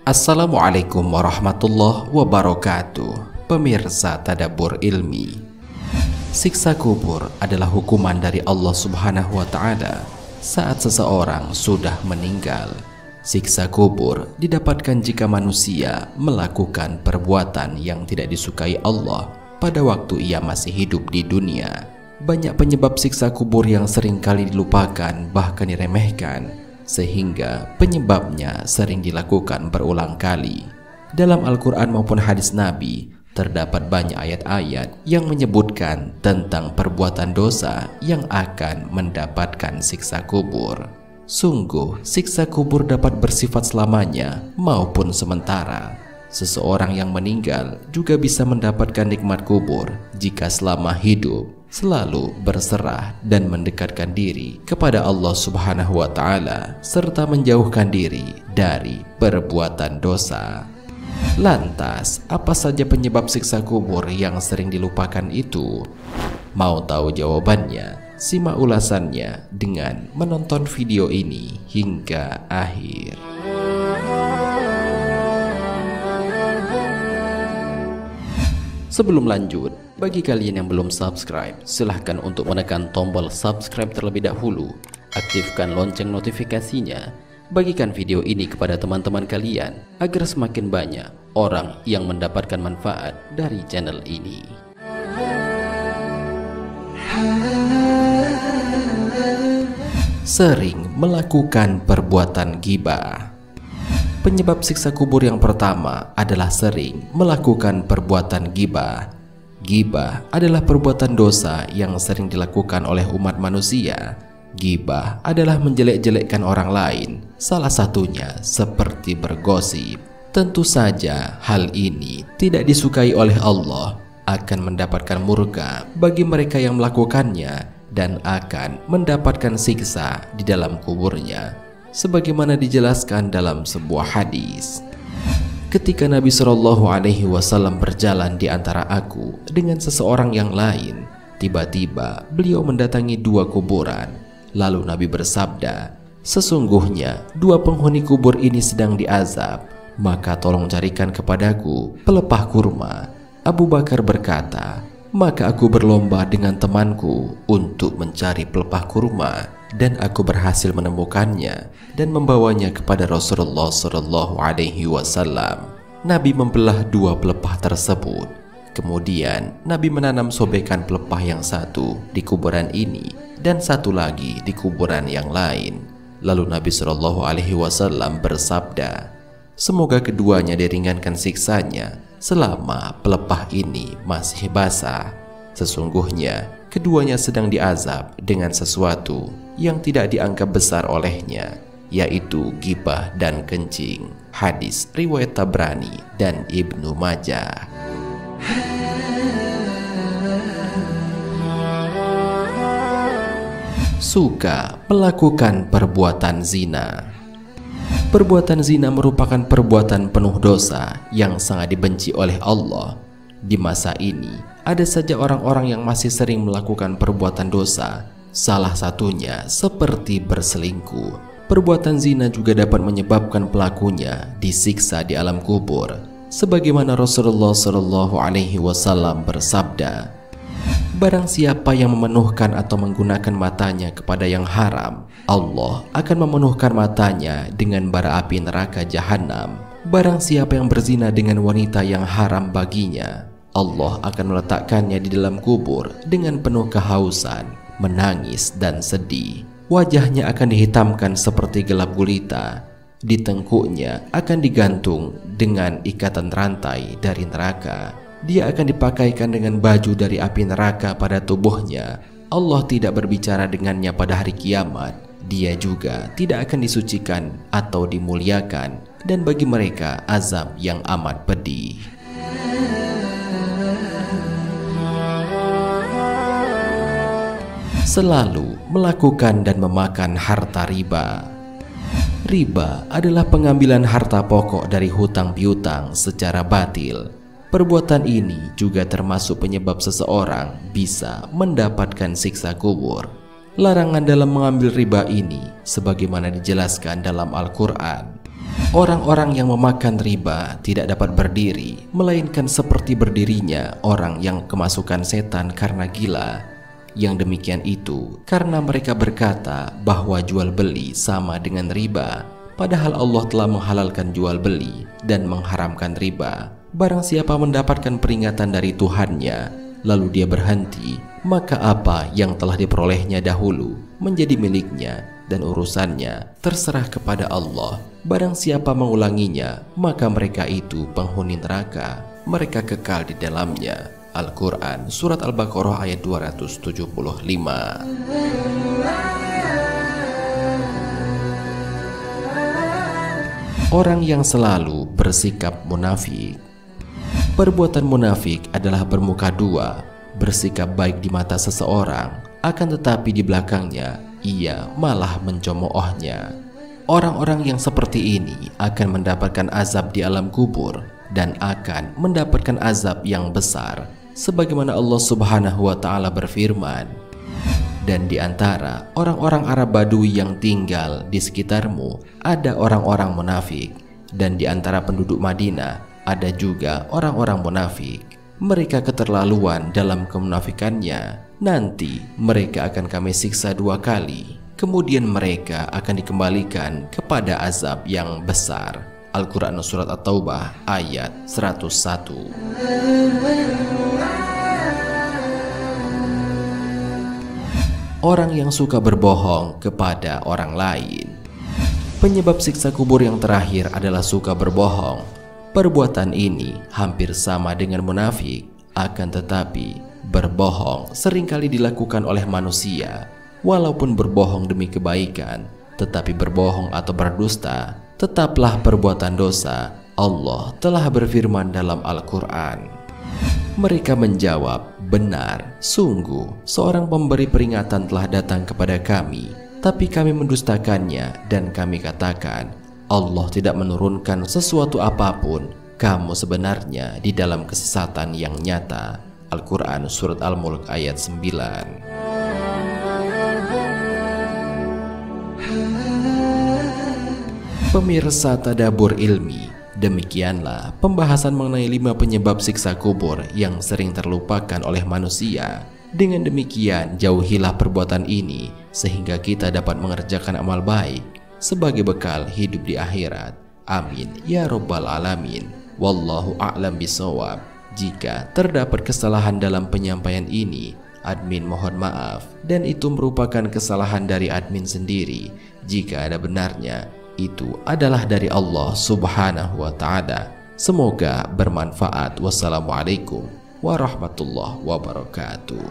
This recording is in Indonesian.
Assalamualaikum warahmatullahi wabarakatuh. Pemirsa Tadabbur Ilmi, siksa kubur adalah hukuman dari Allah Subhanahu wa Ta'ala saat seseorang sudah meninggal. Siksa kubur didapatkan jika manusia melakukan perbuatan yang tidak disukai Allah pada waktu ia masih hidup di dunia. Banyak penyebab siksa kubur yang sering kali dilupakan bahkan diremehkan, sehingga penyebabnya sering dilakukan berulang kali. Dalam Al-Quran maupun hadis Nabi, terdapat banyak ayat-ayat yang menyebutkan tentang perbuatan dosa yang akan mendapatkan siksa kubur. Sungguh, siksa kubur dapat bersifat selamanya maupun sementara. Seseorang yang meninggal juga bisa mendapatkan nikmat kubur jika selama hidup selalu berserah dan mendekatkan diri kepada Allah Subhanahu wa Ta'ala serta menjauhkan diri dari perbuatan dosa. Lantas, apa saja penyebab siksa kubur yang sering dilupakan itu? Mau tahu jawabannya? Simak ulasannya dengan menonton video ini hingga akhir. Sebelum lanjut, bagi kalian yang belum subscribe, silahkan untuk menekan tombol subscribe terlebih dahulu. Aktifkan lonceng notifikasinya. Bagikan video ini kepada teman-teman kalian agar semakin banyak orang yang mendapatkan manfaat dari channel ini. Sering melakukan perbuatan ghibah. Penyebab siksa kubur yang pertama adalah sering melakukan perbuatan ghibah. Ghibah adalah perbuatan dosa yang sering dilakukan oleh umat manusia. Ghibah adalah menjelek-jelekkan orang lain, salah satunya seperti bergosip. Tentu saja hal ini tidak disukai oleh Allah, akan mendapatkan murka bagi mereka yang melakukannya dan akan mendapatkan siksa di dalam kuburnya. Sebagaimana dijelaskan dalam sebuah hadis, ketika Nabi Shallallahu Alaihi Wasallam berjalan di antara aku dengan seseorang yang lain, tiba-tiba beliau mendatangi dua kuburan. Lalu Nabi bersabda, sesungguhnya dua penghuni kubur ini sedang diazab, maka tolong carikan kepadaku pelepah kurma. Abu Bakar berkata, maka aku berlomba dengan temanku untuk mencari pelepah kurma, dan aku berhasil menemukannya dan membawanya kepada Rasulullah Shallallahu Alaihi Wasallam. Nabi membelah dua pelepah tersebut. Kemudian Nabi menanam sobekan pelepah yang satu di kuburan ini dan satu lagi di kuburan yang lain. Lalu Nabi Shallallahu Alaihi Wasallam bersabda, semoga keduanya diringankan siksanya selama pelepah ini masih basah. Sesungguhnya keduanya sedang diazab dengan sesuatu yang tidak dianggap besar olehnya, yaitu ghibah dan kencing. Hadis riwayat Tabrani dan Ibnu Majah. Suka melakukan perbuatan zina. Perbuatan zina merupakan perbuatan penuh dosa yang sangat dibenci oleh Allah. Di masa ini, ada saja orang-orang yang masih sering melakukan perbuatan dosa. Salah satunya seperti berselingkuh. Perbuatan zina juga dapat menyebabkan pelakunya disiksa di alam kubur. Sebagaimana Rasulullah Shallallahu Alaihi Wasallam bersabda, barang siapa yang memenuhkan atau menggunakan matanya kepada yang haram, Allah akan memenuhkan matanya dengan bara api neraka jahanam. Barang siapa yang berzina dengan wanita yang haram baginya, Allah akan meletakkannya di dalam kubur dengan penuh kehausan, menangis dan sedih. Wajahnya akan dihitamkan seperti gelap gulita. Di tengkuknya akan digantung dengan ikatan rantai dari neraka. Dia akan dipakaikan dengan baju dari api neraka pada tubuhnya. Allah tidak berbicara dengannya pada hari kiamat. Dia juga tidak akan disucikan atau dimuliakan, dan bagi mereka azab yang amat pedih. Selalu melakukan dan memakan harta riba. Riba adalah pengambilan harta pokok dari hutang piutang secara batil. Perbuatan ini juga termasuk penyebab seseorang bisa mendapatkan siksa kubur. Larangan dalam mengambil riba ini sebagaimana dijelaskan dalam Al-Quran. Orang-orang yang memakan riba tidak dapat berdiri, melainkan seperti berdirinya orang yang kemasukan setan karena gila. Yang demikian itu karena mereka berkata bahwa jual beli sama dengan riba, padahal Allah telah menghalalkan jual beli dan mengharamkan riba. Barang siapa mendapatkan peringatan dari Tuhannya lalu dia berhenti, maka apa yang telah diperolehnya dahulu menjadi miliknya dan urusannya terserah kepada Allah. Barang siapa mengulanginya, maka mereka itu penghuni neraka, mereka kekal di dalamnya. Al-Quran Surat Al-Baqarah ayat 275. Orang yang selalu bersikap munafik. Perbuatan munafik adalah bermuka dua, bersikap baik di mata seseorang, akan tetapi di belakangnya ia malah mencemoohnya. Orang-orang yang seperti ini akan mendapatkan azab di alam kubur dan akan mendapatkan azab yang besar, sebagaimana Allah Subhanahu wa Ta'ala berfirman, "Dan di antara orang-orang Arab Badui yang tinggal di sekitarmu ada orang-orang munafik, dan di antara penduduk Madinah ada juga orang-orang munafik. Mereka keterlaluan dalam kemunafikannya. Nanti mereka akan kami siksa 2 kali. Kemudian mereka akan dikembalikan kepada azab yang besar." Al-Quran Surat At-Taubah ayat 101. Orang yang suka berbohong kepada orang lain. Penyebab siksa kubur yang terakhir adalah suka berbohong. Perbuatan ini hampir sama dengan munafik, akan tetapi berbohong seringkali dilakukan oleh manusia. Walaupun berbohong demi kebaikan, tetapi berbohong atau berdusta tetaplah perbuatan dosa. Allah telah berfirman dalam Al-Quran. Mereka menjawab, "Benar, sungguh seorang pemberi peringatan telah datang kepada kami, tapi kami mendustakannya dan kami katakan, Allah tidak menurunkan sesuatu apapun. Kamu sebenarnya di dalam kesesatan yang nyata." Al-Quran Surat Al-Mulk ayat 9. Pemirsa Tadabbur Ilmi, demikianlah pembahasan mengenai 5 penyebab siksa kubur yang sering terlupakan oleh manusia. Dengan demikian jauhilah perbuatan ini sehingga kita dapat mengerjakan amal baik sebagai bekal hidup di akhirat. Amin ya rabbal alamin. Wallahu a'lam bishawab. Jika terdapat kesalahan dalam penyampaian ini, admin mohon maaf, dan itu merupakan kesalahan dari admin sendiri. Jika ada benarnya, itu adalah dari Allah Subhanahu wa Ta'ala. Semoga bermanfaat. Wassalamualaikum warahmatullahi wabarakatuh.